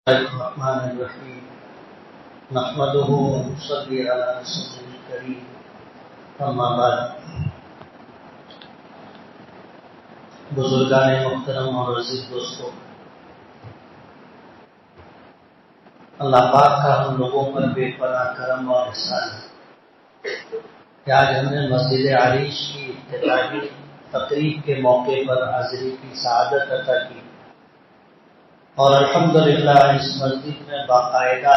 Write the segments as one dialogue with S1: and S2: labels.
S1: الرحمن الرحیم نحمده ونصلی علی رسوله الکریم اما بعد بزرگان محترم اور عزیز دوستو، اللہ پاک کا ہم لوگوں پر بے پناہ کرم اور احسان ہے کہ آج ہم نے مسجد عریش کی افتتاحی تقریب کے موقع پر حاضری کی سعادت عطا کی اور الحمدللہ اس مسجد میں باقاعدہ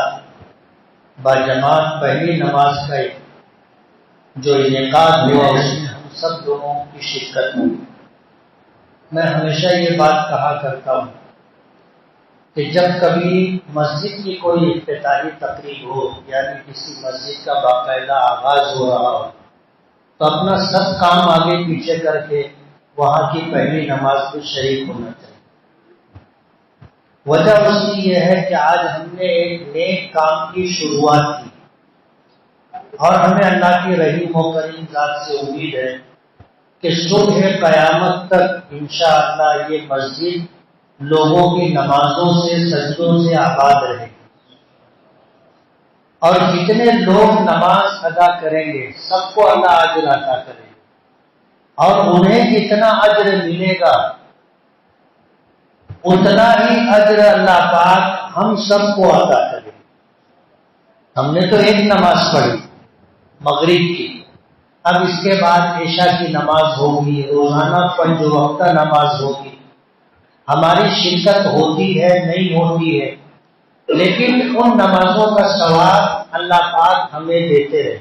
S1: باجماعت پہلی نماز کا جو انعقاد ہوا اس میں ہم سب لوگوں کی شرکت ہوئی۔ میں ہمیشہ یہ بات کہا کرتا ہوں کہ جب کبھی مسجد کی کوئی افتتاحی تقریب ہو، یعنی کسی مسجد کا باقاعدہ آغاز ہو رہا ہو، تو اپنا سب کام آگے پیچھے کر کے وہاں کی پہلی نماز کو شریک ہونا چاہیے۔ وجہ اس کی یہ ہے کہ آج ہم نے ایک نیک کام کی شروعات کی اور ہمیں اللہ کی رحیم و کریم ذات سے امید ہے کہ صبح قیامت تک انشاءاللہ یہ مسجد لوگوں کی نمازوں سے سجدوں سے آباد رہے گی اور جتنے لوگ نماز ادا کریں گے سب کو اللہ اجر عطا کرے گا اور انہیں جتنا اجر ملے گا اتنا ہی اجر اللہ پاک ہم سب کو عطا کرے۔ ہم نے تو ایک نماز پڑھی مغرب کی، اب اس کے بعد عشاء کی نماز ہوگی، روزانہ 5 وقتہ نماز ہوگی۔ ہماری شرکت ہوتی ہے نہیں ہوتی ہے، لیکن ان نمازوں کا ثواب اللہ پاک ہمیں دیتے رہے،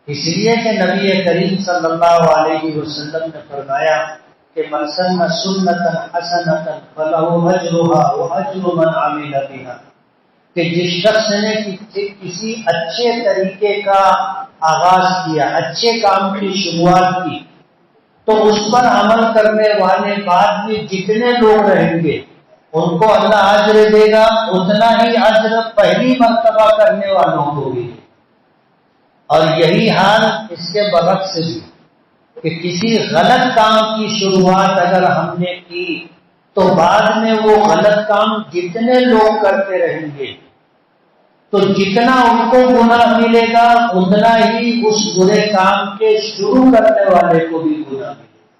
S1: اس لیے کہ نبی کریم صلی اللہ علیہ وسلم نے فرمایا کہ من سن سنتا حسنتا فلہ اجرها واجر من عمل بها، کہ جس شخص نے کسی اچھے طریقے کا آغاز کیا، اچھے کام کی شروعات کی، تو اس پر عمل کرنے والے بعد میں جتنے لوگ رہیں گے ان کو اللہ اجر دے گا، اتنا ہی اجر پہلی مرتبہ کرنے والوں کو بھی۔ اور یہی حال اس کے برعکس بھی کہ کسی غلط کام کی شروعات اگر ہم نے کی تو بعد میں وہ غلط کام جتنے لوگ کرتے رہیں گے تو جتنا ان کو گناہ ملے گا اتنا ہی اس برے کام کے شروع کرنے والے کو بھی گناہ ملے گا۔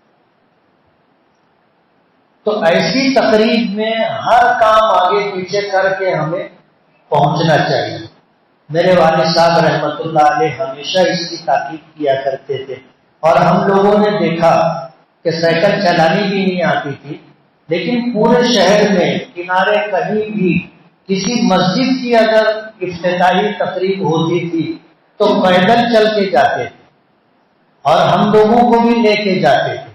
S1: تو ایسی تقریب میں ہر کام آگے پیچھے کر کے ہمیں پہنچنا چاہیے۔ میرے والد صاحب رحمت اللہ علیہ ہمیشہ اس کی تاکید کیا کرتے تھے اور ہم لوگوں نے دیکھا کہ سائیکل چلانی بھی نہیں آتی تھی، لیکن پورے شہر میں کنارے کہیں بھی کسی مسجد کی اگر افتتاحی تقریب ہوتی تھی تو پیدل چل کے جاتے تھے اور ہم لوگوں کو بھی لے کے جاتے تھے۔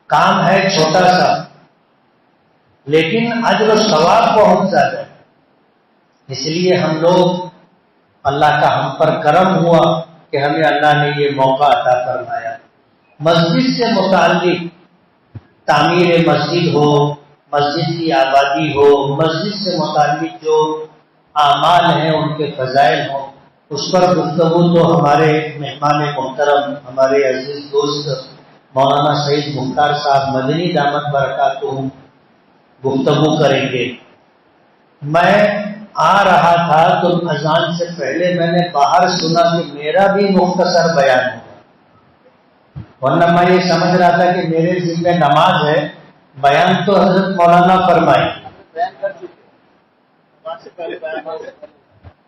S1: کام ہے چھوٹا سا لیکن اجر و ثواب بہت زیادہ ہے، اس لیے ہم لوگ اللہ کا ہم پر کرم ہوا کہ ہمیں اللہ نے یہ موقع عطا فرمایا۔ مسجد سے متعلق تعمیر مسجد ہو، مسجد کی آبادی ہو، مسجد سے متعلق جو اعمال ہیں ان کے فضائل ہوں، اس پر گفتگو تو ہمارے مہمان محترم ہمارے عزیز دوست مولانا سعید مختار صاحب مدنی دامت برکاتہم گفتگو کریں گے۔ میں آ رہا تھا تو اذان سے پہلے میں نے باہر سنا کہ میرا بھی مختصر بیان ہوگا، ورنہ میں یہ سمجھ رہا تھا کہ میرے ذمہ نماز ہے، بیان تو حضرت مولانا فرمائے۔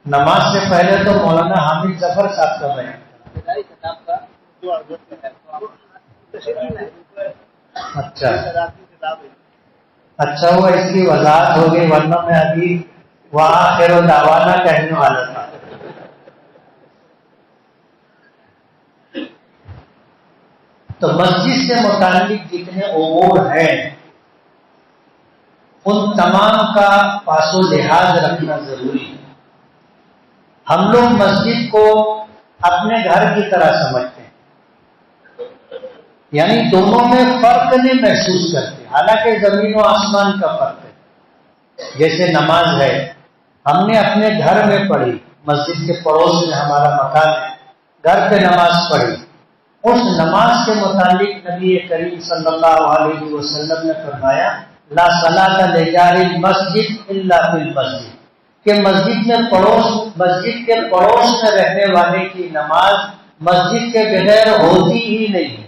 S1: نماز سے پہلے تو مولانا حامد ظفر صاحب کا بیان۔ اچھا ہوا اس کی وضاحت ہو گئی، ورنہ میں ابھی وآخر دعوانا کہنے والا تھا۔ تو مسجد سے متعلق جتنے امور ہیں ان تمام کا پاس و لحاظ رکھنا ضروری ہے۔ ہم لوگ مسجد کو اپنے گھر کی طرح سمجھتے ہیں، یعنی دونوں میں فرق نہیں محسوس کرتے، حالانکہ زمین و آسمان کا فرق ہے۔ جیسے نماز ہے، ہم نے اپنے گھر میں پڑھی، مسجد کے پڑوس میں ہمارا مکان ہے، گھر پہ نماز پڑھی، اس نماز کے متعلق نبی کریم صلی اللہ علیہ وسلم نے فرمایا لا صلاۃ لجار المسجد الا فی المسجد، کہ مسجد کے پڑوس میں رہنے والے کی نماز مسجد کے بغیر ہوتی ہی نہیں ہے۔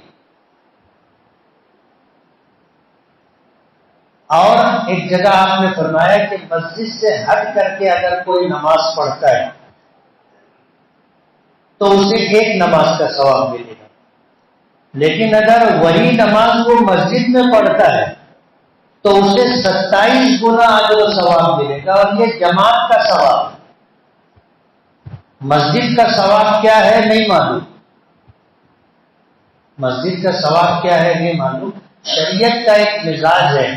S1: اور ایک جگہ آپ نے فرمایا کہ مسجد سے ہٹ کر کے اگر کوئی نماز پڑھتا ہے تو اسے ایک نماز کا ثواب ملے گا، لیکن اگر وہی نماز وہ مسجد میں پڑھتا ہے تو اسے 27 گنا اجر و ثواب ملے گا، اور یہ جماعت کا ثواب ہے۔ مسجد کا ثواب کیا ہے نہیں معلوم، مسجد کا ثواب کیا ہے نہیں معلوم۔ شریعت کا ایک مزاج ہے،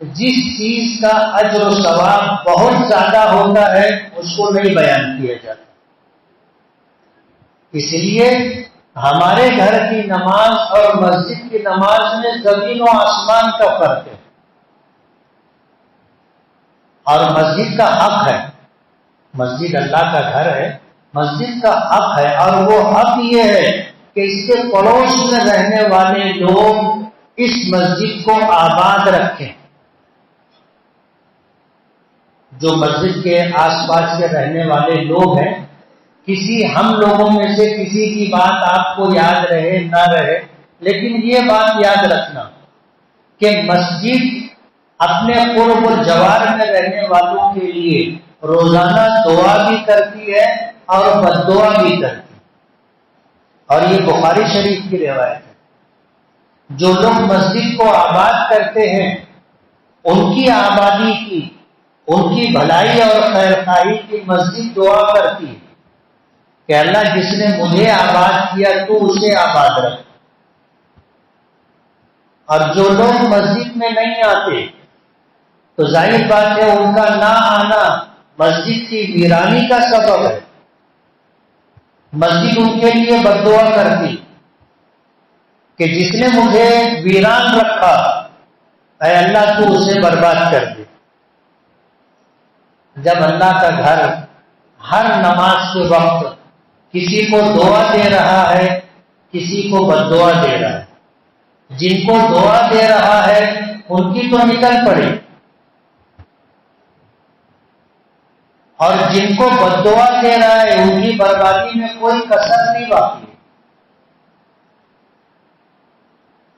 S1: جس چیز کا اجر و ثواب بہت زیادہ ہوتا ہے اس کو نہیں بیان کیا جاتا۔ اس لیے ہمارے گھر کی نماز اور مسجد کی نماز میں زمین و آسمان کا فرق ہے، اور مسجد کا حق ہے، مسجد اللہ کا گھر ہے، مسجد کا حق ہے، اور وہ حق یہ ہے کہ اس کے پڑوس میں رہنے والے لوگ اس مسجد کو آباد رکھیں۔ جو مسجد کے آس پاس کے رہنے والے لوگ ہیں، کسی ہم لوگوں میں سے کسی کی بات آپ کو یاد رہے نہ رہے، لیکن یہ بات یاد رکھنا کہ مسجد اپنے قرب و جوار میں رہنے والوں کے لیے روزانہ دعا بھی کرتی ہے اور بد دعا بھی کرتی ہے، اور یہ بخاری شریف کی روایت ہے۔ جو لوگ مسجد کو آباد کرتے ہیں ان کی آبادی کی، ان کی بھلائی اور خیر خواہی کی مسجد دعا کرتی ہے کہ اللہ جس نے مجھے آباد کیا تو اسے آباد رکھ۔ اور جو لوگ مسجد میں نہیں آتے تو ظاہر بات ہے ان کا نہ آنا مسجد کی ویرانی کا سبب ہے، مسجد ان کے لیے بد دعا کرتی کہ جس نے مجھے ویران رکھا اے اللہ تو اسے برباد کر دے۔ جب اللہ کا گھر ہر نماز کے وقت کسی کو دعا دے رہا ہے، کسی کو بد دعا دے رہا ہے، جن کو دعا دے رہا ہے ان کی تو نکل پڑے، اور جن کو بد دعا دے رہا ہے ان کی بربادی میں کوئی کسر نہیں باقی۔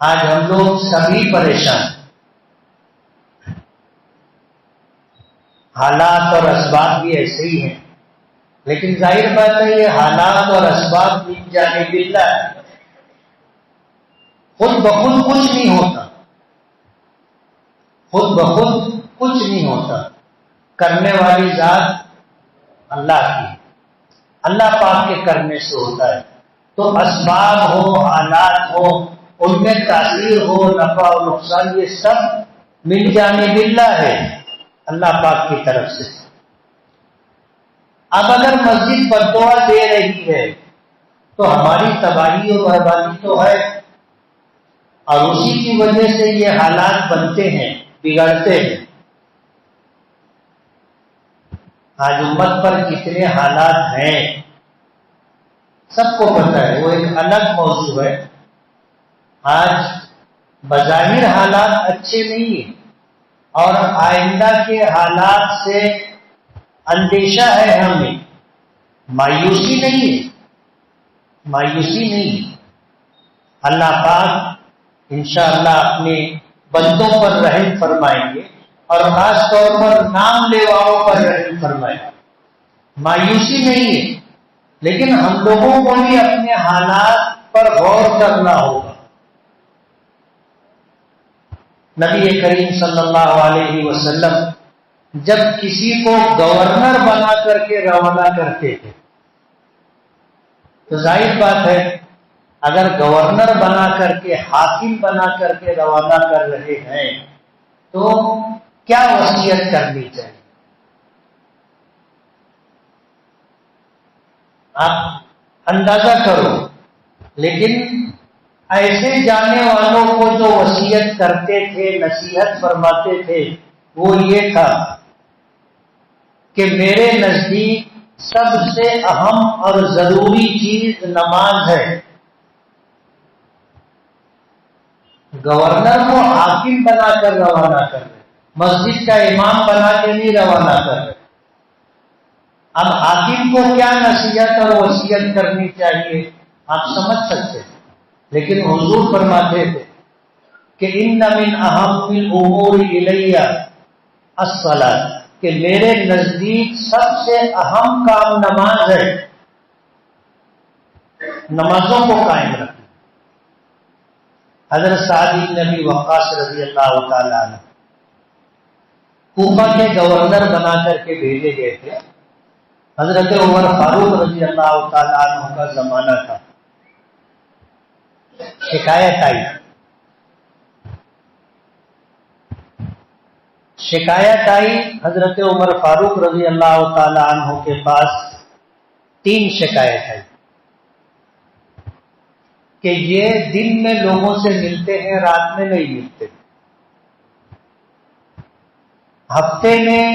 S1: آج ہم لوگ سبھی پریشان ہیں، حالات اور اسباب بھی ایسے ہی ہیں، لیکن ظاہر بات ہے یہ حالات اور اسباب من جانب اللہ ہے، خود بخود کچھ نہیں ہوتا، خود بخود کچھ نہیں ہوتا، کرنے والی ذات اللہ کی، اللہ پاک کے کرنے سے ہوتا ہے۔ تو اسباب ہو، حالات ہو، ان میں تاثیر ہو، نفع و نقصان، یہ سب من جانب اللہ ہے، اللہ پاک کی طرف سے۔ اب اگر مسجد بد دعا دے رہی ہے تو ہماری تباہی و بربادی تو ہے، اور اسی کی وجہ سے یہ حالات بنتے ہیں، بگڑتے ہیں۔ آج امت پر کتنے حالات ہیں سب کو پتہ ہے، وہ ایک الگ موضوع ہے۔ آج بظاہر حالات اچھے نہیں ہیں، اور آئندہ کے حالات سے اندیشہ ہے ہمیں، مایوسی نہیں ہے، مایوسی نہیں ہے۔ اللہ پاک انشاءاللہ اپنے بندوں پر رحم فرمائیں گے، اور خاص طور پر نام لیواؤں پر رحم فرمائیں گے۔ مایوسی نہیں ہے، لیکن ہم لوگوں کو بھی اپنے حالات پر غور کرنا ہوگا۔ نبی کریم صلی اللہ علیہ وسلم جب کسی کو گورنر بنا کر کے روانہ کرتے تھے تو ظاہر بات ہے اگر گورنر بنا کر کے، حاکم بنا کر کے روانہ کر رہے ہیں تو کیا وصیت کرنی چاہیے؟ آپ اندازہ کرو، لیکن ایسے جانے والوں کو جو وصیت کرتے تھے، نصیحت فرماتے تھے، وہ یہ تھا کہ میرے نزدیک سب سے اہم اور ضروری چیز نماز ہے۔ گورنر کو حاکم بنا کر روانہ کر رہے، مسجد کا امام بنا کے نہیں روانہ کر رہے۔ اب حاکم کو کیا نصیحت اور وصیت کرنی چاہیے آپ سمجھ سکتے ہیں، لیکن حضور فرماتے تھے کہ ان من اہم الامور الیہ الصلاۃ، کہ میرے نزدیک سب سے اہم کام نماز ہے، نمازوں کو قائم رکھنا۔ حضرت سعد بن ابی وقاص رضی اللہ تعالی عنہ کوفہ کے گورنر بنا کر کے بھیجے گئے تھے۔ حضرت عمر فاروق رضی اللہ تعالی عنہ کا زمانہ تھا۔ شکایت آئی حضرت عمر فاروق رضی اللہ تعالی عنہ کے پاس 3 شکایت آئی کہ یہ دن میں لوگوں سے ملتے ہیں، رات میں نہیں ملتے، ہفتے میں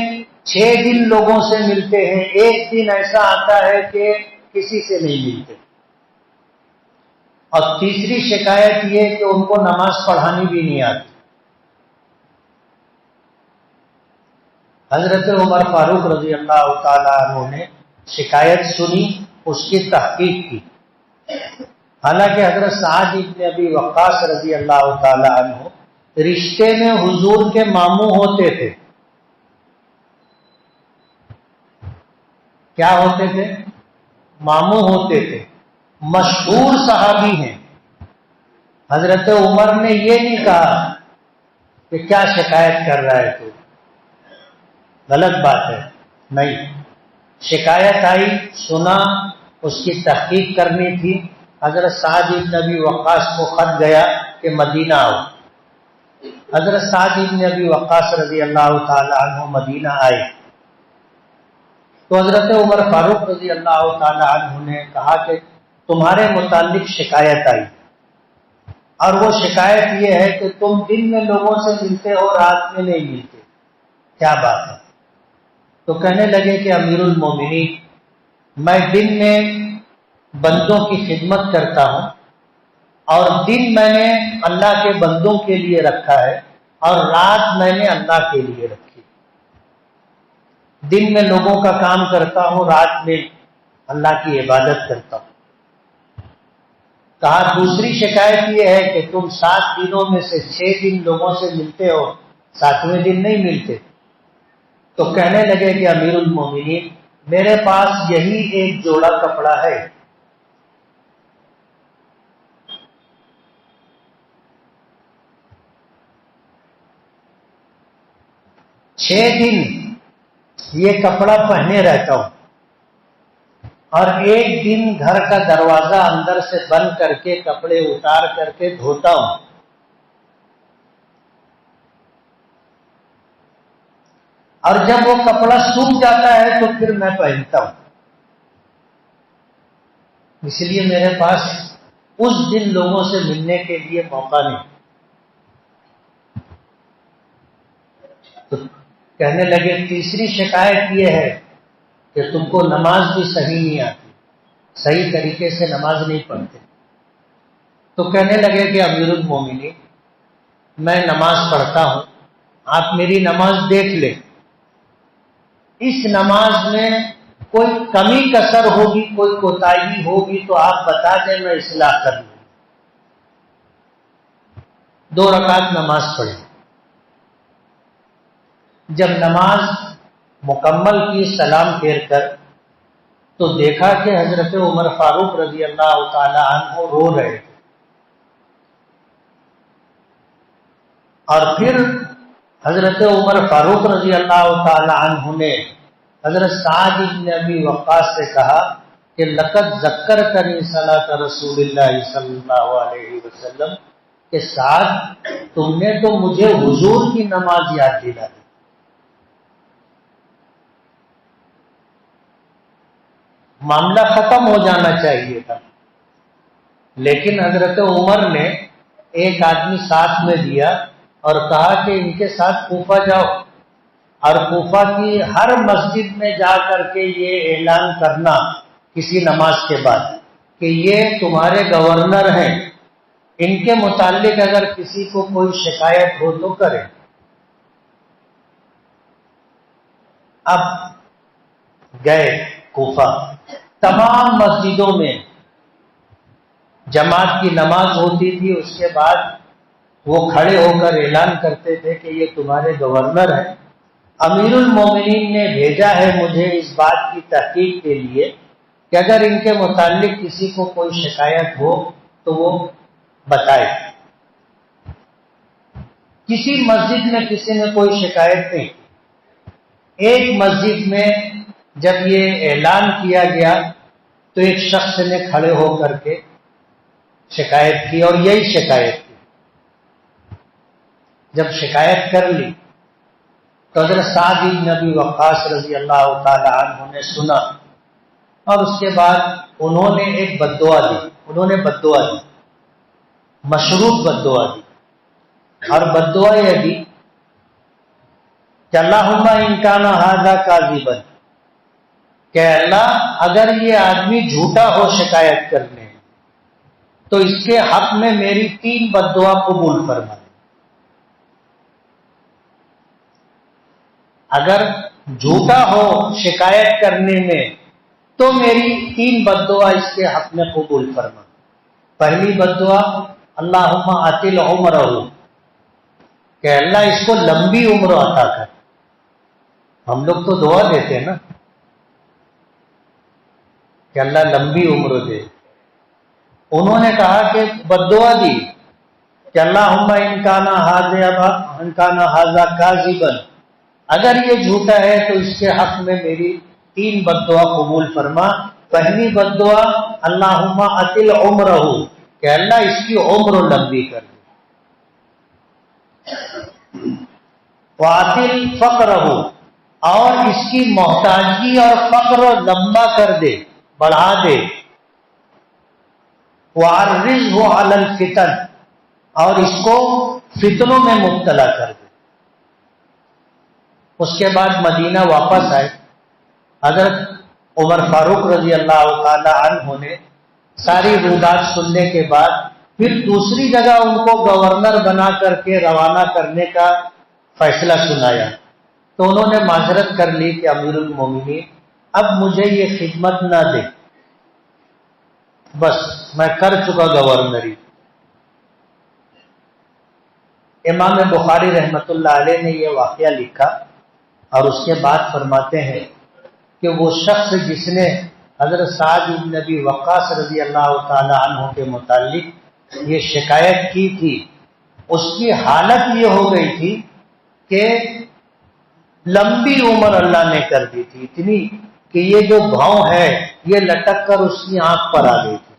S1: 6 دن لوگوں سے ملتے ہیں، ایک دن ایسا آتا ہے کہ کسی سے نہیں ملتے، اور تیسری شکایت یہ کہ ان کو نماز پڑھانی بھی نہیں آتی۔ حضرت عمر فاروق رضی اللہ تعالیٰ عنہ نے شکایت سنی، اس کی تحقیق کی۔ حالانکہ حضرت سعد بن ابی وقاص رضی اللہ تعالیٰ عنہ رشتے میں حضور کے ماموں ہوتے تھے۔ کیا ہوتے تھے؟ ماموں ہوتے تھے، مشہور صحابی ہیں۔ حضرت عمر نے یہ نہیں کہا کہ کیا شکایت کر رہا ہے تو غلط بات ہے، نہیں، شکایت آئی، سنا، اس کی تحقیق کرنی تھی۔ حضرت سعد بن ابی وقاص کو خط گیا کہ مدینہ آؤ۔ حضرت سعد بن ابی وقاص رضی اللہ تعالی عنہ مدینہ آئے تو حضرت عمر فاروق رضی اللہ تعالی عنہ نے کہا کہ تمہارے متعلق شکایت آئی، اور وہ شکایت یہ ہے کہ تم دن میں لوگوں سے ملتے ہو، رات میں نہیں ملتے، کیا بات ہے؟ تو کہنے لگے کہ امیر المومنین، میں دن میں بندوں کی خدمت کرتا ہوں، اور دن میں نے اللہ کے بندوں کے لیے رکھا ہے، اور رات میں نے اللہ کے لیے رکھی۔ دن میں لوگوں کا کام کرتا ہوں، رات میں اللہ کی عبادت کرتا ہوں۔ کہا دوسری شکایت یہ ہے کہ تم 7 دنوں میں سے 6 دن لوگوں سے ملتے ہو، 7ویں دن نہیں ملتے۔ تو کہنے لگے کہ امیر المومنین، میرے پاس یہی ایک جوڑا کپڑا ہے، چھ دن یہ کپڑا پہنے رہتا ہوں، اور ایک دن گھر کا دروازہ اندر سے بند کر کے کپڑے اتار کر کے دھوتا ہوں، اور جب وہ کپڑا سوکھ جاتا ہے تو پھر میں پہنتا ہوں۔ اس لیے میرے پاس اس دن لوگوں سے ملنے کے لیے موقع نہیں۔ تو کہنے لگے تیسری شکایت یہ ہے کہ تم کو نماز بھی صحیح نہیں آتی، صحیح طریقے سے نماز نہیں پڑھتے۔ تو کہنے لگے کہ امیر المومنین، میں نماز پڑھتا ہوں، آپ میری نماز دیکھ لیں، اس نماز میں کوئی کمی کسر ہوگی، کوئی کوتاہی ہوگی تو آپ بتا دیں، میں اصلاح کر لوں۔ 2 رکعت نماز پڑھی۔ جب نماز مکمل کی سلام پھیر کر، تو دیکھا کہ حضرت عمر فاروق رضی اللہ تعالی عنہ رو رہے تھے، اور پھر حضرت عمر فاروق رضی اللہ تعالی عنہ نے حضرت سعد بن ابی وقاص سے کہا کہ لقد ذکرتنی صلاۃ رسول اللہ صلی اللہ علیہ وسلم، کہ سعد تم نے تو مجھے حضور کی نماز یاد دلا دی۔ معاملہ ختم ہو جانا چاہیے تھا، لیکن حضرت عمر نے ایک آدمی ساتھ میں دیا اور کہا کہ ان کے ساتھ کوفہ جاؤ، اور کوفہ کی ہر مسجد میں جا کر کے یہ اعلان کرنا کسی نماز کے بعد کہ یہ تمہارے گورنر ہیں، ان کے متعلق اگر کسی کو کوئی شکایت ہو تو کرے۔ اب گئے کوفہ، تمام مسجدوں میں جماعت کی نماز ہوتی تھی، اس کے بعد وہ کھڑے ہو کر اعلان کرتے تھے کہ یہ تمہارے گورنر ہیں، امیر المومنین نے بھیجا ہے مجھے اس بات کی تحقیق کے لیے کہ اگر ان کے متعلق کسی کو کوئی شکایت ہو تو وہ بتائے۔ کسی مسجد میں کسی نے کوئی شکایت نہیں، ایک مسجد میں جب یہ اعلان کیا گیا تو ایک شخص نے کھڑے ہو کر کے شکایت کی، اور یہی شکایت کی۔ جب شکایت کر لی تو حضرت سعد بن ابی وقاص رضی اللہ تعالی عنہ نے سنا، اور اس کے بعد انہوں نے ایک بد دعا دی، مشروط بد دعا دی، اور بد دعا یہ دی کہ اللہم ان کان ھذا کاذبا، کہ اللہ اگر یہ آدمی جھوٹا ہو شکایت کرنے تو اس کے حق میں میری 3 بد دعا قبول فرما۔ اگر جھوٹا ہو شکایت کرنے میں تو میری 3 بد دعا اس کے حق میں قبول فرما۔ پہلی بد دعا اللہم اطل عمرہ، کہ اللہ اس کو لمبی عمر عطا کر۔ ہم لوگ تو دعا دیتے ہیں نا کہ اللہ لمبی عمر دے، انہوں نے کہا کہ بد دعا دی کہ اللہم ان کان ھذا کاذبا، اگر یہ جھوٹا ہے تو اس کے حق میں میری 3 بد دعا قبول فرما۔ پہلی بد دعا اللہم اطل عمرہ، کہ اللہ اس کی عمر لمبی کر دے، واطل فقرہ، اور اس کی محتاجی اور فقر لمبا کر دے، بڑھا دے، وعرضہ علی الفتن، اور اس کو فتنوں میں مبتلا کر دے۔ اس کے بعد مدینہ واپس آئے، حضرت عمر فاروق رضی اللہ تعالی عنہ نے ساری روایات سننے کے بعد پھر دوسری جگہ ان کو گورنر بنا کر کے روانہ کرنے کا فیصلہ سنایا، تو انہوں نے معذرت کر لی کہ امیر المومنین اب مجھے یہ خدمت نہ دے، بس میں کر چکا گورنری۔ امام بخاری رحمۃ اللہ علیہ نے یہ واقعہ لکھا، اور اس کے بعد فرماتے ہیں کہ وہ شخص جس نے حضرت سعد بن ابی وقاص رضی اللہ تعالی عنہ کے متعلق یہ شکایت کی تھی، اس کی حالت یہ ہو گئی تھی کہ لمبی عمر اللہ نے کر دی تھی، اتنی کہ یہ جو بھاؤں ہے یہ لٹک کر اس کی آنکھ پر آ گئی تھی۔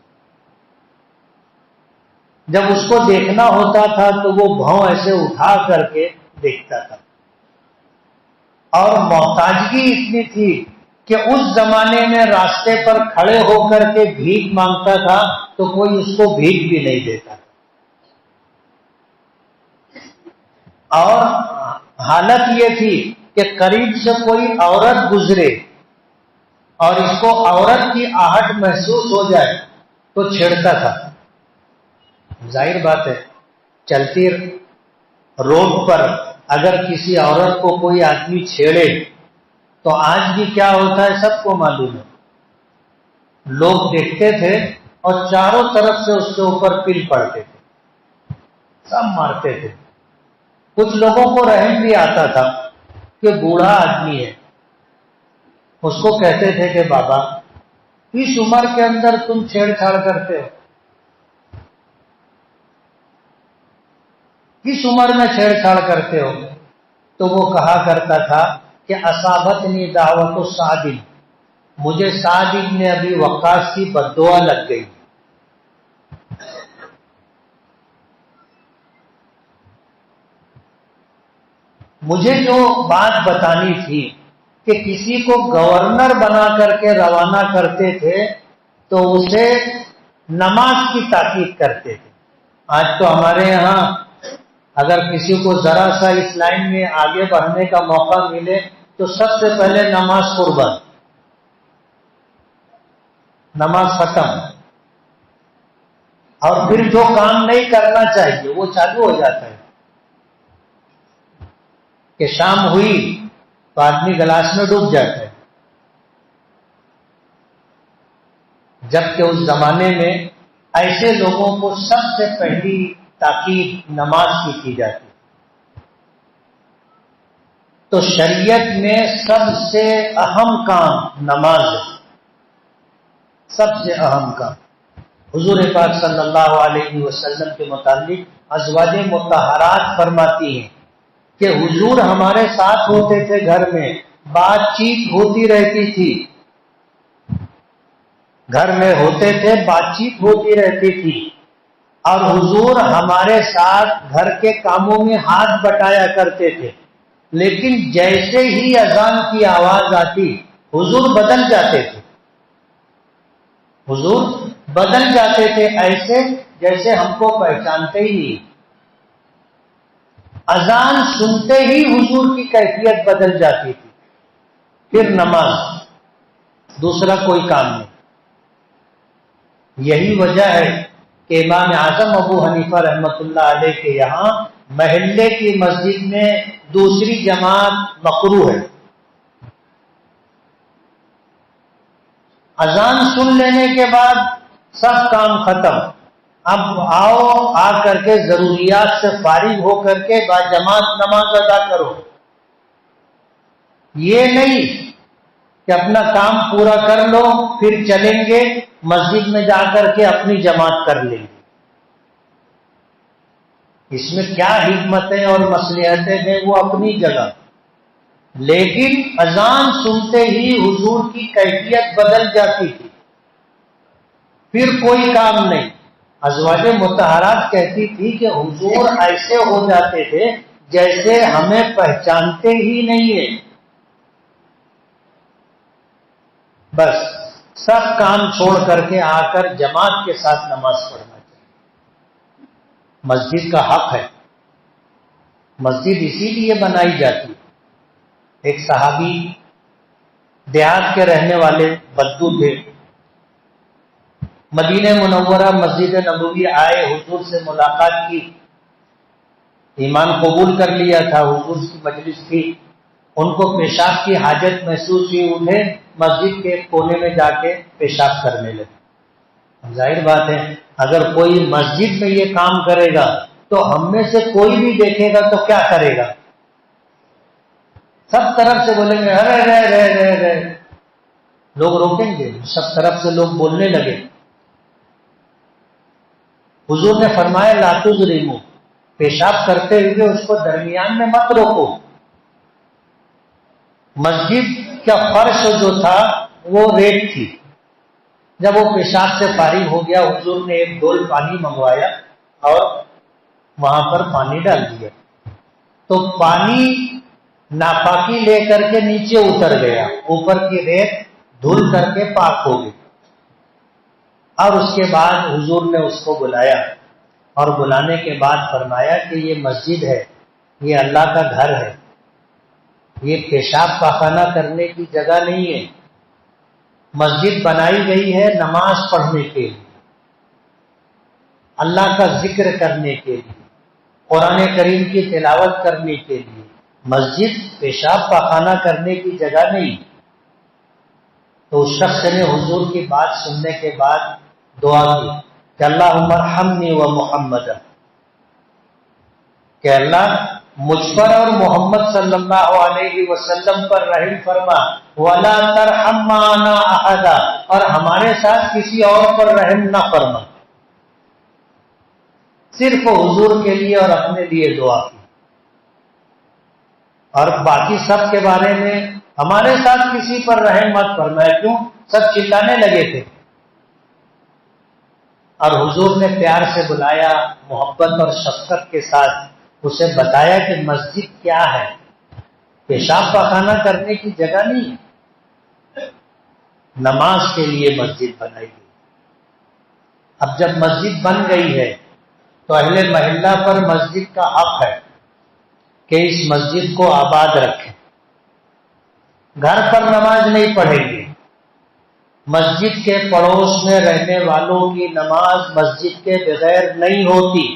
S1: جب اس کو دیکھنا ہوتا تھا تو وہ بھاؤں ایسے اٹھا کر کے دیکھتا تھا، اور محتاجگی اتنی تھی کہ اس زمانے میں راستے پر کھڑے ہو کر کے بھیک مانگتا تھا تو کوئی اس کو بھیک بھی نہیں دیتا، اور حالت یہ تھی کہ قریب سے کوئی عورت گزرے اور اس کو عورت کی آہٹ محسوس ہو جائے تو چھیڑتا تھا۔ ظاہر بات ہے، چلتی روڈ پر اگر کسی عورت کو کوئی آدمی چھیڑے تو آج بھی کیا ہوتا ہے سب کو معلوم ہے، لوگ دیکھتے تھے اور چاروں طرف سے اس کے اوپر پل پڑتے تھے، سب مارتے تھے۔ کچھ لوگوں کو رحم بھی آتا تھا کہ بوڑھا آدمی ہے، اس کو کہتے تھے کہ بابا اس عمر کے اندر تم چھیڑ چھاڑ کرتے ہو، کس عمر میں چھیڑ چھاڑ کرتے ہو؟ تو وہ کہا کرتا تھا کہ اصابتنی دعوت سعد، مجھے سعد بن ابی وقاص کی بد دعا لگ گئی۔ مجھے جو بات بتانی تھی کہ کسی کو گورنر بنا کر کے روانہ کرتے تھے تو اسے نماز کی تاکید کرتے تھے۔ آج تو ہمارے یہاں اگر کسی کو ذرا سا اس لائن میں آگے بڑھنے کا موقع ملے تو سب سے پہلے نماز قربان، نماز ختم، اور پھر جو کام نہیں کرنا چاہیے وہ چالو ہو جاتا ہے کہ شام ہوئی تو آدمی گلاس میں ڈوب جاتا ہے، جبکہ اس زمانے میں ایسے لوگوں کو سب سے پہلی تاکید نماز کی جاتی۔ تو شریعت میں سب سے اہم کام نماز ہے، سب سے اہم کام۔ حضور پاک صلی اللہ علیہ وسلم کے متعلق ازواج مطہرات فرماتی ہیں کہ حضور ہمارے ساتھ ہوتے تھے، گھر میں بات چیت ہوتی رہتی تھی، گھر میں ہوتے تھے بات چیت ہوتی رہتی تھی، اور حضور ہمارے ساتھ گھر کے کاموں میں ہاتھ بٹایا کرتے تھے، لیکن جیسے ہی اذان کی آواز آتی حضور بدل جاتے تھے، حضور بدل جاتے تھے، ایسے جیسے ہم کو پہچانتے ہی نہیں۔ اذان سنتے ہی حضور کی کیفیت بدل جاتی تھی، پھر نماز، دوسرا کوئی کام نہیں۔ یہی وجہ ہے کہ امام اعظم ابو حنیفہ رحمۃ اللہ علیہ کے یہاں محلے کی مسجد میں دوسری جماعت مکروہ ہے۔ اذان سن لینے کے بعد سب کام ختم، اب آؤ آ کر کے ضروریات سے فارغ ہو کر کے باجماعت نماز ادا کرو۔ یہ نہیں کہ اپنا کام پورا کر لو پھر چلیں گے مسجد میں جا کر کے اپنی جماعت کر لیں گے۔ اس میں کیا حکمتیں اور مصلحتیں ہیں وہ اپنی جگہ، لیکن اذان سنتے ہی حضور کی کیفیت بدل جاتی تھی، پھر کوئی کام نہیں۔ ازواج مطہرات کہتی تھی کہ حضور ایسے ہو جاتے تھے جیسے ہمیں پہچانتے ہی نہیں ہیں، بس سب کام چھوڑ کر کے آ کر جماعت کے ساتھ نماز پڑھنا چاہیے۔ مسجد کا حق ہے، مسجد اسی لیے بنائی جاتی ہے۔ ایک صحابی دیہات کے رہنے والے بدو تھے، مدینہ منورہ مسجد نبوی آئے، حضور سے ملاقات کی، ایمان قبول کر لیا تھا، حضور کی مجلس تھی، ان کو پیشاب کی حاجت محسوس ہوئی، انہیں مسجد کے کونے میں جا کے پیشاب کرنے لگے۔ ظاہر بات ہے اگر کوئی مسجد میں یہ کام کرے گا تو ہم میں سے کوئی بھی دیکھے گا تو کیا کرے گا؟ سب طرف سے بولیں گے ارے رے رے رے رے، لوگ روکیں گے، سب طرف سے لوگ بولنے لگے۔ حضور نے فرمایا لا تظلموا، پیشاب کرتے ہوئے اس کو درمیان میں مت روکو۔ مسجد کا فرش جو تھا وہ ریت تھی، جب وہ پیشاب سے فارغ ہو گیا حضور نے ایک ڈول پانی منگوایا اور وہاں پر پانی ڈال دیا، تو پانی ناپاکی لے کر کے نیچے اتر گیا، اوپر کی ریت دھل کر کے پاک ہو گئی۔ اور اس کے بعد حضور نے اس کو بلایا اور بلانے کے بعد فرمایا کہ یہ مسجد ہے، یہ اللہ کا گھر ہے، یہ پیشاب پاخانہ کرنے کی جگہ نہیں ہے، مسجد بنائی گئی ہے نماز پڑھنے کے لیے، اللہ کا ذکر کرنے کے لیے، قرآن کریم کی تلاوت کرنے کے لیے، مسجد پیشاب پاخانہ کرنے کی جگہ نہیں۔ تو اس شخص نے حضور کی بات سننے کے بعد دعا کی کہ اللہم ارحمنی و محمد، کہ اللہ مجھ پر اور محمد صلی اللہ علیہ وسلم پر رحم فرما، ولا ترحم معنا احدا، اور ہمارے ساتھ کسی اور پر رحم نہ فرما۔ صرف حضور کے لیے اور اپنے لیے دعا کی، اور باقی سب کے بارے میں ہمارے ساتھ کسی پر رحم مت فرمائے۔ کیوں؟ سب چلانے لگے تھے، اور حضور نے پیار سے بلایا، محبت اور شفقت کے ساتھ اسے بتایا کہ مسجد کیا ہے، پیشاب پاخانہ کرنے کی جگہ نہیں ہے، نماز کے لیے مسجد بنائی گئی۔ اب جب مسجد بن گئی ہے تو اہل محلہ پر مسجد کا حق ہے کہ اس مسجد کو آباد رکھیں، گھر پر نماز نہیں پڑھیں گے، مسجد کے پڑوس میں رہنے والوں کی نماز مسجد کے بغیر نہیں ہوتی۔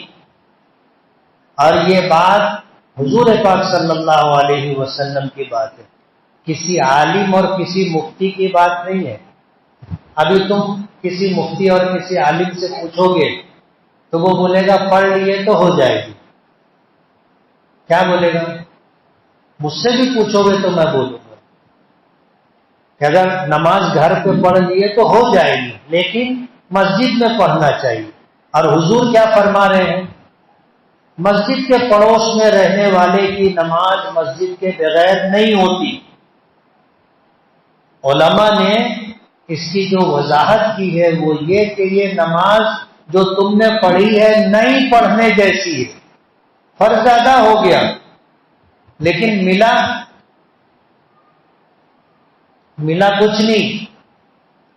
S1: اور یہ بات حضور پاک صلی اللہ علیہ وسلم کی بات ہے۔ کسی عالم اور کسی مفتی کی بات نہیں ہے. ابھی تم کسی مفتی اور کسی عالم سے پوچھو گے تو وہ بولے گا پڑھ لیے تو ہو جائے گی. کیا بولے گا؟ مجھ سے بھی پوچھو گے تو میں بولوں گا کہ اگر نماز گھر پہ پڑھ لیے تو ہو جائے گی، لیکن مسجد میں پڑھنا چاہیے. اور حضور کیا فرما رہے ہیں؟ مسجد کے پڑوس میں رہنے والے کی نماز مسجد کے بغیر نہیں ہوتی. علماء نے اس کی جو وضاحت کی ہے وہ یہ کہ یہ نماز جو تم نے پڑھی ہے نہیں پڑھنے جیسی ہے. فرض ادا ہو گیا لیکن ملا کچھ نہیں.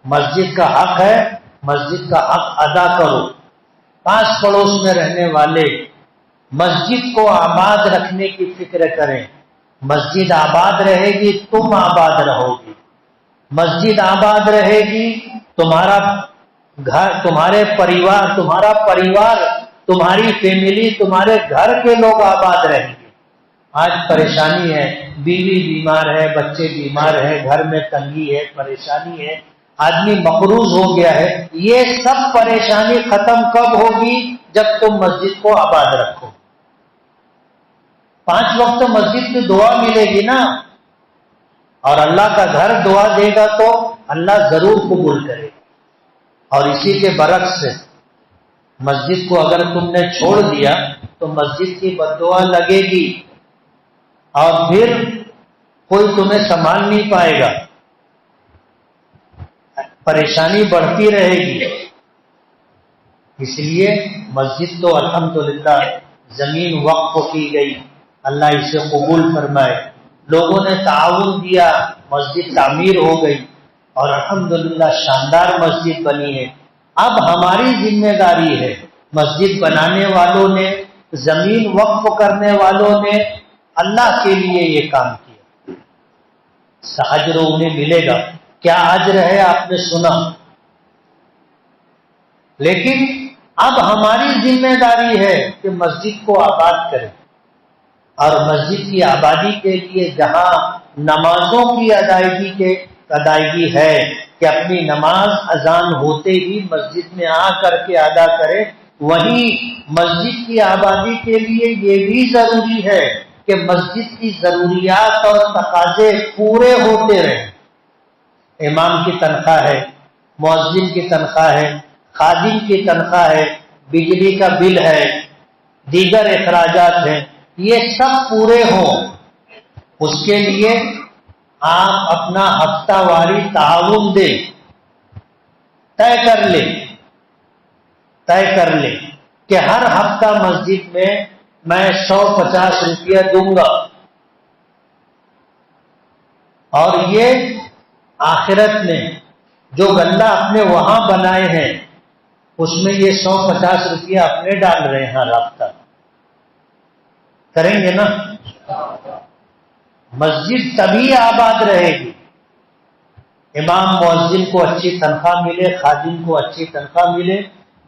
S1: مسجد کا حق ہے، مسجد کا حق ادا کرو. پاس پڑوس میں رہنے والے مسجد کو آباد رکھنے کی فکر کریں. مسجد آباد رہے گی تم آباد رہو گی. مسجد آباد رہے گی تمہارا گھر، تمہارے پریوار، تمہارا پریوار، تمہاری فیملی، تمہارے گھر کے لوگ آباد رہیں گے. آج پریشانی ہے، بیوی بیمار ہے، بچے بیمار ہیں، گھر میں تنگی ہے، پریشانی ہے، آدمی مقروض ہو گیا ہے. یہ سب پریشانی ختم کب ہوگی؟ جب تم مسجد کو آباد رکھو. 5 وقت مسجد کی دعا ملے گی نا، اور اللہ کا گھر دعا دے گا تو اللہ ضرور قبول کرے گا. اور اسی کے برعکس سے مسجد کو اگر تم نے چھوڑ دیا تو مسجد کی بددعا لگے گی اور پھر کوئی تمہیں سنبھال نہیں پائے گا، پریشانی بڑھتی رہے گی. اس لیے مسجد تو الحمدللہ زمین وقف کی گئی، اللہ اسے قبول فرمائے. لوگوں نے تعاون دیا، مسجد تعمیر ہو گئی اور الحمدللہ شاندار مسجد بنی ہے. اب ہماری ذمہ داری ہے، مسجد بنانے والوں نے، زمین وقف کرنے والوں نے اللہ کے لیے یہ کام کیا. اجر انہیں ملے گا. کیا اجر ہے آپ نے سنا، لیکن اب ہماری ذمہ داری ہے کہ مسجد کو آباد کریں. اور مسجد کی آبادی کے لیے جہاں نمازوں کی ادائیگی ہے کہ اپنی نماز اذان ہوتے ہی مسجد میں آ کر کے ادا کرے، وہیں مسجد کی آبادی کے لیے یہ بھی ضروری ہے کہ مسجد کی ضروریات اور تقاضے پورے ہوتے رہیں. امام کی تنخواہ ہے، مؤذن کی تنخواہ ہے، خادم کی تنخواہ ہے، بجلی کا بل ہے، دیگر اخراجات ہیں، یہ سب پورے ہوں. اس کے لیے آپ اپنا ہفتہ واری تعاون دیں. طے کر لیں کہ ہر ہفتہ مسجد میں 150 روپیہ دوں گا، اور یہ آخرت میں جو گلہ اپنے وہاں بنائے ہیں اس میں یہ 150 روپیہ اپنے ڈال رہے ہیں ہر ہفتہ. کریں گے نا؟ مسجد تبھی آباد رہے گی. امام مؤذن کو اچھی تنخواہ ملے، خادم کو اچھی تنخواہ ملے،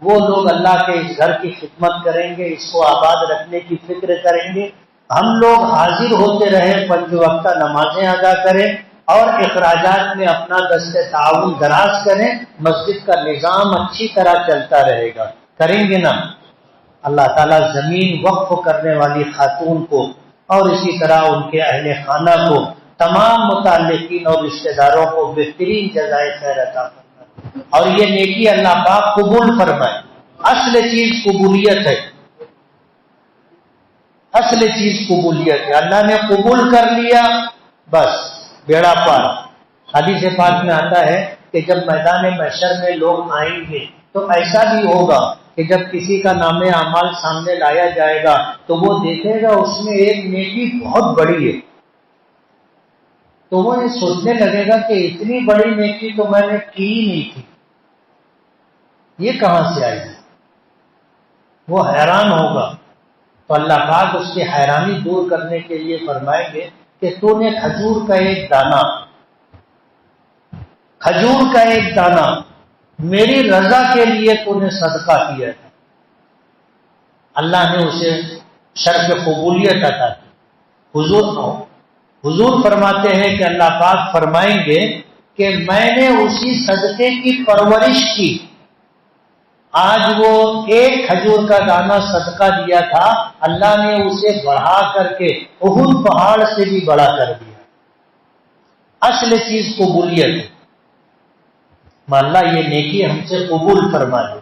S1: وہ لوگ اللہ کے اس گھر کی خدمت کریں گے، اس کو آباد رکھنے کی فکر کریں گے. ہم لوگ حاضر ہوتے رہیں، 5 وقتہ نمازیں ادا کریں اور اخراجات میں اپنا دست تعاون دراز کریں. مسجد کا نظام اچھی طرح چلتا رہے گا. کریں گے نا؟ اللہ تعالیٰ زمین وقف کرنے والی خاتون کو اور اسی طرح ان کے اہل خانہ کو، تمام متعلقین اور رشتہ داروں کو بہترین جزائے خیر عطا فرمائے اور یہ نیکی اللہ پاک قبول فرمائے. اصل چیز قبولیت ہے، اصل چیز قبولیت ہے. اللہ نے قبول کر لیا، بس بیڑا پار. حدیث پاک میں آتا ہے کہ جب میدان محشر میں لوگ آئیں گے تو ایسا بھی ہوگا کہ جب کسی کا نام اعمال سامنے لایا جائے گا تو وہ دیکھے گا اس میں ایک نیکی بہت بڑی ہے، تو وہ یہ سوچنے لگے گا کہ اتنی بڑی نیکی تو میں نے کی ہی نہیں تھی، یہ کہاں سے آئی؟ وہ حیران ہوگا. تو اللہ پاک اس کی حیرانی دور کرنے کے لیے فرمائیں گے کہ تو نے کھجور کا ایک دانہ میری رضا کے لیے تو نے صدقہ کیا تھا. اللہ نے اسے شرف قبولیت عطا کی. حضور حضور فرماتے ہیں کہ اللہ پاک فرمائیں گے کہ میں نے اسی صدقے کی پرورش کی، آج وہ ایک کھجور کا دانہ صدقہ دیا تھا، اللہ نے اسے بڑھا کر کے احد پہاڑ سے بھی بڑا کر دیا۔ اصل چیز قبولیت ہے۔ اللہ یہ نیکی ہم سے قبول فرما دے،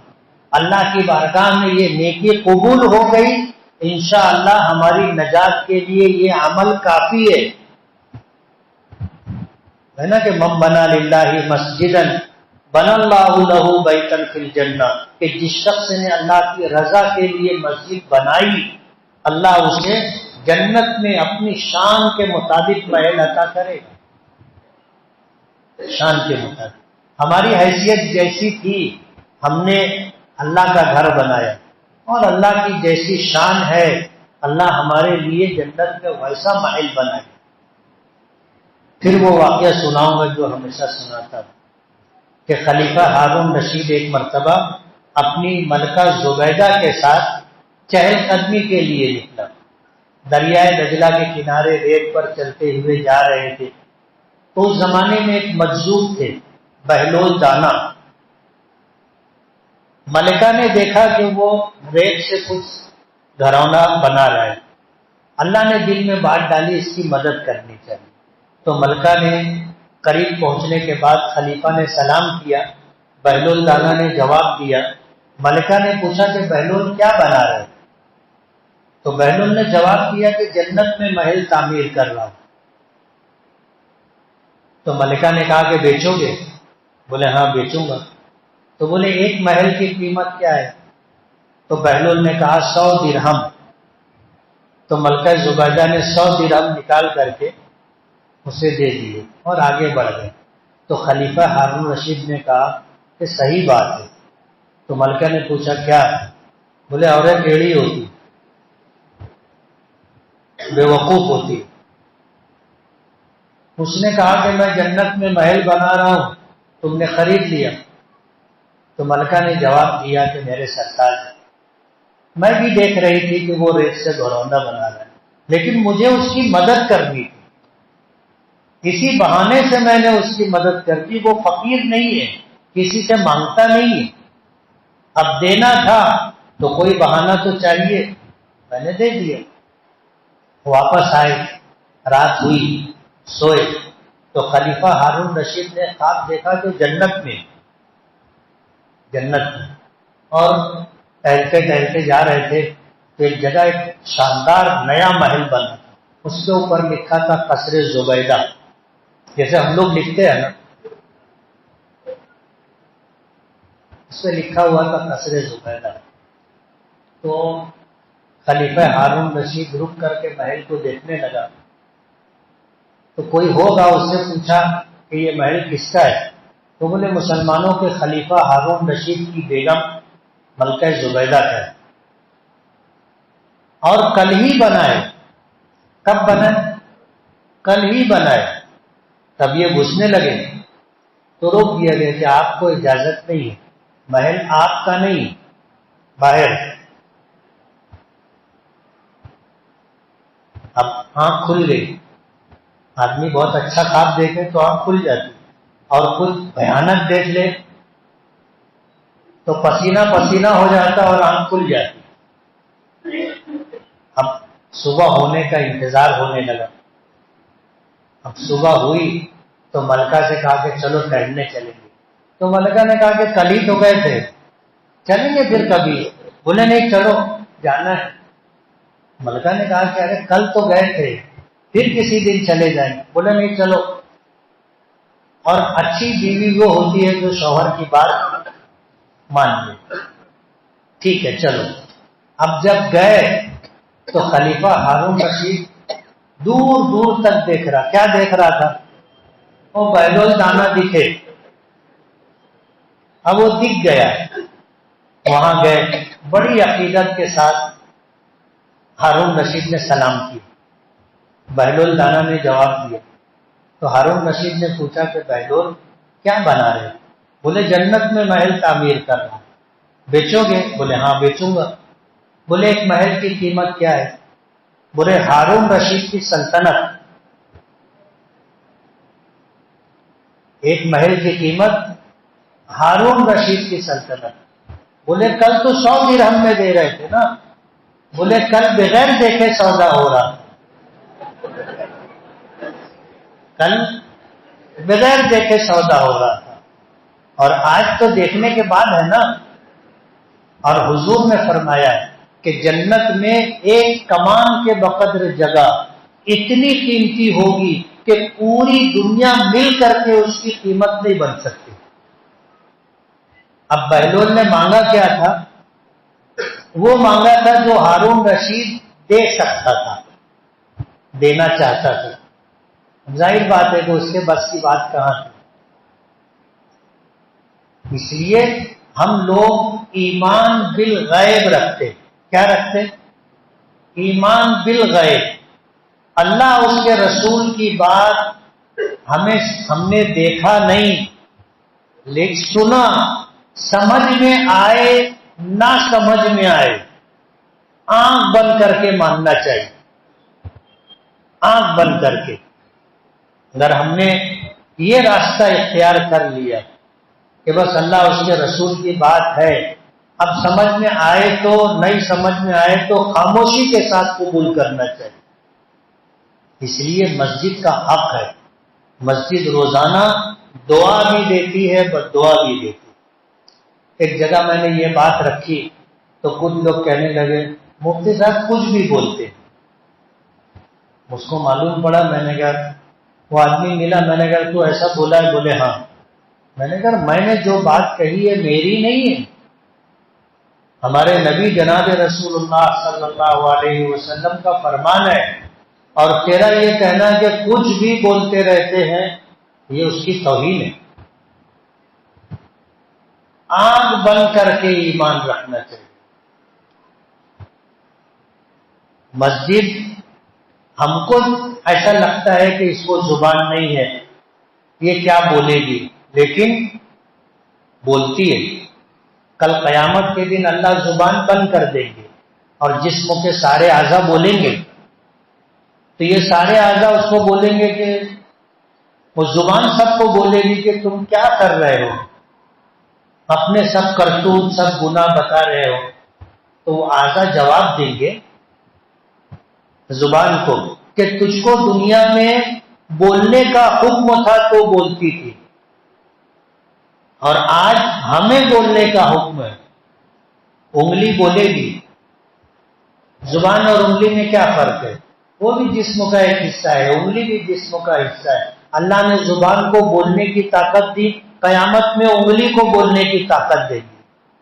S1: اللہ کی بارگاہ میں یہ نیکی قبول ہو گئی، انشاءاللہ ہماری نجات کے لیے یہ عمل کافی ہے نا کہ من بنا للہ مسجدا بنا اللہ لہ بیتا فی الجنہ، کہ جس شخص نے اللہ کی رضا کے لیے مسجد بنائی، اللہ اسے جنت میں اپنی شان کے مطابق محل عطا کرے گا۔ شان کے مطابق ہماری حیثیت جیسی تھی ہم نے اللہ کا گھر بنایا، اور اللہ کی جیسی شان ہے اللہ ہمارے لیے جنت میں ویسا محل بنائے۔ پھر وہ واقعہ سناؤں گا جو ہمیشہ سناتا ہوں کہ خلیفہ ہارون رشید ایک مرتبہ اپنی ملکہ زبیدہ کے ساتھ چہل قدمی کے لیے نکلا۔ دریائے دجلہ کے کنارے ریت پر چلتے ہوئے جا رہے تھے تو اس زمانے میں ایک مجذوب تھے بہلول دانا۔ ملکہ نے دیکھا کہ وہ ریت سے کچھ گھرونا بنا رہا ہے، اللہ نے دل میں بات ڈالی اس کی مدد کرنی چاہیے۔ تو ملکہ نے قریب پہنچنے کے بعد خلیفہ نے سلام کیا، بہلول دانا نے جواب دیا۔ ملکہ نے پوچھا کہ بہلول کیا بنا رہے؟ تو بہلول نے جواب دیا کہ جنت میں محل تعمیر کر رہا ہوں۔ تو ملکہ نے کہا کہ بیچو گے؟ بولے ہاں بیچوں گا۔ تو بولے ایک محل کی قیمت کیا ہے؟ تو بہلول نے کہا 100 درہم۔ تو ملکہ زبیدہ نے 100 درہم نکال کر کے اسے دے دیے اور آگے بڑھ گئے۔ تو خلیفہ ہارون رشید نے کہا کہ صحیح بات ہے۔ تو ملکہ نے پوچھا کیا؟ بولے عورت ٹیڑھی ہوتی، بے وقوف ہوتی۔ اس نے کہا کہ میں جنت میں محل بنا رہا ہوں، تم نے خرید لیا۔ تو ملکہ نے جواب دیا کہ میرے سرتاج، میں بھی دیکھ رہی تھی کہ وہ ریت سے گھروندہ بنا رہا ہے، لیکن مجھے اس کی مدد کرنی تھی، اسی بہانے سے میں نے اس کی مدد کر دی۔ وہ فقیر نہیں ہے، کسی سے مانگتا نہیں ہے، اب دینا تھا تو کوئی بہانہ تو چاہیے، میں نے دے دیا۔ واپس آئے، رات ہوئی، سوئے تو خلیفہ ہارون رشید نے خواب دیکھا کہ جنت میں اور ٹہلتے ٹہلتے جا رہے تھے تو ایک جگہ ایک شاندار نیا محل بنا تھا، اس کے اوپر لکھا تھا قصر زبیدہ، جیسے ہم لوگ لکھتے ہیں نا، اس پہ لکھا ہوا تھا قصر زبیدہ۔ تو خلیفہ ہارون رشید رک کر کے محل کو دیکھنے لگا تو کوئی ہوگا، اس سے پوچھا کہ یہ محل کس کا ہے؟ تو بولے مسلمانوں کے خلیفہ ہارون رشید کی بیگم ملکہ زبیدہ کا ہے، اور کل ہی بنائے۔ کب بنائے؟ کل ہی بنائے۔ تب یہ گھسنے لگے تو روک دیا گیا کہ آپ کو اجازت نہیں ہے، محل آپ کا نہیں، باہر۔ اب آنکھ کھل گئی، آدمی بہت اچھا خواب دیکھے تو آنکھ کھل جاتی، اور کچھ بھیانک دیکھ لے تو پسینہ پسینہ ہو جاتا اور آنکھ کھل جاتی۔ اب صبح ہونے کا انتظار ہونے لگا۔ اب صبح ہوئی تو ملکہ سے کہا کہ چلو ٹہلنے چلیں گے۔ تو ملکہ نے کہا کہ کل ہی تو گئے تھے، چلیں گے پھر کبھی؟ بولے نہیں چلو جانا ہے۔ ملکہ نے کہا کہ ارے کل تو گئے تھے، پھر کسی دن چلے جائیں۔ بولے نہیں چلو۔ اور اچھی بیوی وہ ہوتی ہے جو شوہر کی بات مان لے۔ ٹھیک ہے چلو۔ اب جب گئے تو خلیفہ ہارون رشید دور دور تک دیکھ رہا۔ کیا دیکھ رہا تھا؟ وہ بہلول دانا دکھے۔ اب وہ دکھ گیا، وہاں گئے، بڑی عقیدت کے ساتھ ہارون رشید نے سلام کی، بہلول دانا نے جواب دیا۔ تو ہارون رشید نے پوچھا کہ بہلول کیا بنا رہے؟ بولے جنت میں محل تعمیر کر رہا ہوں، بیچو گے؟ بولے ہاں بیچوں گا۔ بولے ایک محل کی قیمت کیا ہے؟ بولے ہارون رشید کی سلطنت ایک محل کی قیمت ہارون رشید کی سلطنت. بولے کل تو 100 درہم میں دے رہے تھے نا. بولے کل بغیر دیکھے سودا ہو رہا. کل بغیر دیکھے سودا ہو رہا تھا اور آج تو دیکھنے کے بعد ہے نا. اور حضور نے فرمایا ہے کہ جنت میں ایک کمان کے بقدر جگہ اتنی قیمتی ہوگی کہ پوری دنیا مل کر کے اس کی قیمت نہیں بن سکتی. اب بہلول نے مانگا کیا تھا؟ وہ مانگا تھا جو ہارون رشید دے سکتا تھا، دینا چاہتا تھا. ظاہر بات ہے کہ اس کے بس کی بات کہاں تھی. اس لیے ہم لوگ ایمان بالغیب رکھتے. کیا رکھتے؟ ایمان بالغیب. اللہ اس کے رسول کی بات ہم نے دیکھا نہیں لیکن سنا، سمجھ میں آئے نہ سمجھ میں آئے، آنکھ بند کر کے ماننا چاہیے. آنکھ بند کر کے. اگر ہم نے یہ راستہ اختیار کر لیا کہ بس اللہ اس کے رسول کی بات ہے، اب سمجھ میں آئے تو نہیں سمجھ میں آئے تو خاموشی کے ساتھ قبول کرنا چاہیے. اس لیے مسجد کا حق ہے. مسجد روزانہ دعا بھی دیتی ہے، بد دعا بھی دیتی ہے. ایک جگہ میں نے یہ بات رکھی تو کچھ لوگ کہنے لگے مفتی صاحب کچھ بھی بولتے. اس کو معلوم پڑا. میں نے کہا وہ آدمی ملا، میں نے کہا تو ایسا بولا ہے؟ بولے ہاں. میں نے کہا میں نے جو بات کہی ہے میری نہیں ہے، ہمارے نبی جناب رسول اللہ صلی اللہ علیہ وسلم کا فرمان ہے. اور تیرا یہ کہنا کہ کچھ بھی بولتے رہتے ہیں یہ اس کی توہین ہے. آنکھ بند کر کے ایمان رکھنا چاہیے. مسجد ہم کو ایسا لگتا ہے کہ اس کو زبان نہیں ہے، یہ کیا بولے گی، لیکن بولتی ہے. کل قیامت کے دن اللہ زبان بند کر دیں گے اور جسم کے سارے اعضاء بولیں گے تو یہ سارے اعضاء اس کو بولیں گے کہ وہ زبان سب کو بولے گی کہ تم کیا کر رہے ہو، اپنے سب کرتوت سب گناہ بتا رہے ہو. تو وہ اعضاء جواب دیں گے زبان کو کہ تجھ کو دنیا میں بولنے کا حکم تھا تو بولتی تھی اور آج ہمیں بولنے کا حکم ہے. انگلی بولے گی. زبان اور انگلی میں کیا فرق ہے؟ وہ بھی جسم کا ایک حصہ ہے، انگلی بھی جسم کا حصہ ہے. اللہ نے زبان کو بولنے کی طاقت دی، قیامت میں انگلی کو بولنے کی طاقت دے گی،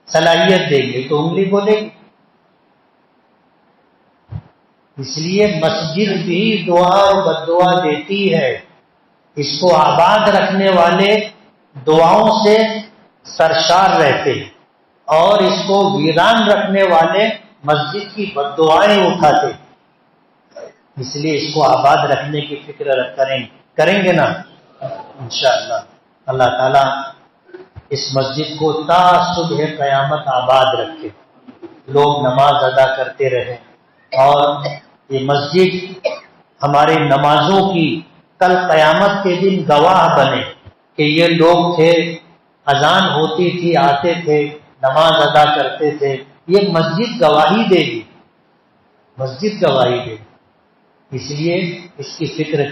S1: صلاحیت دے گی تو انگلی بولے گی. اس لیے مسجد بھی دعا اور بد دعا دیتی ہے. اس کو آباد رکھنے والے دعاؤں سے سرشار رہتے ہیں اور اس کو ویران رکھنے والے مسجد کی بد دعائیں اٹھاتے. اس لیے اس کو آباد رکھنے کی فکر کریں گے نا انشاءاللہ. اللہ تعالیٰ اس مسجد کو تا صبح قیامت آباد رکھے، لوگ نماز ادا کرتے رہیں اور یہ مسجد ہمارے نمازوں کی کل قیامت کے دن گواہ بنے کہ یہ لوگ تھے، اذان ہوتی تھی آتے تھے، نماز ادا کرتے تھے. یہ مسجد گواہی دے گی، مسجد گواہی دے گی. اس لیے اس کی فکر